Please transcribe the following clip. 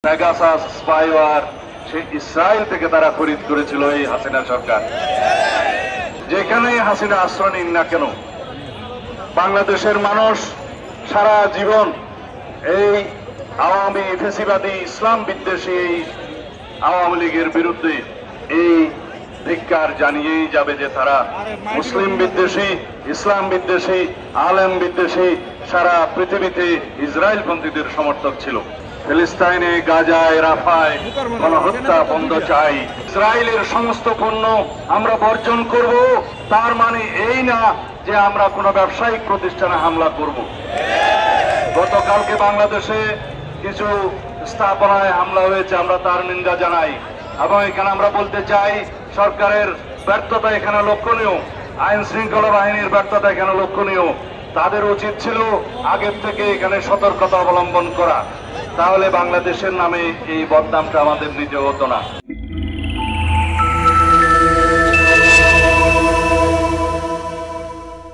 Pegasus spyware সে Israel থেকে তারা খরিদ করেছিল এই হাসিনা সরকার। যেখানেই হাসিনা আশ্রয় নিন না কেন, বাংলাদেশের মানুষ সারা জীবন এই আওয়ামী ফেসিবাদী ইসলাম বিদ্বেষী এই আওয়ামী লীগের বিরুদ্ধে এই ধিক্কার জানিয়েই যাবে যে তারা মুসলিম বিদ্বেষী, ইসলাম বিদ্বেষী, আলেম বিদ্বেষী, সারা পৃথিবীতে ইসরায়েল পন্থীদের সমর্থক ছিল। ফিলিস্তিনে, গাজায়, রাফায় গণহত্যা বন্ধ চাই। ইসরায়েলের সমস্ত পণ্য আমরা বর্জন করব, তার মানে এই না যে আমরা কোনো ব্যবসায়িক প্রতিষ্ঠানে হামলা করব। গতকালকে বাংলাদেশে কিছু স্থাপনায় হামলা হয়েছে, আমরা তার নিন্দা জানাই এবং এখানে আমরা বলতে চাই সরকারের ব্যর্থতা এখানে লক্ষণীয়, আইন শৃঙ্খলা বাহিনীর ব্যর্থতা এখানে লক্ষণীয়। তাদের উচিত ছিল আগের থেকে এখানে সতর্কতা অবলম্বন করা, তাহলে বাংলাদেশের নামে এই বদনামটা আমাদের নিতে হতো না।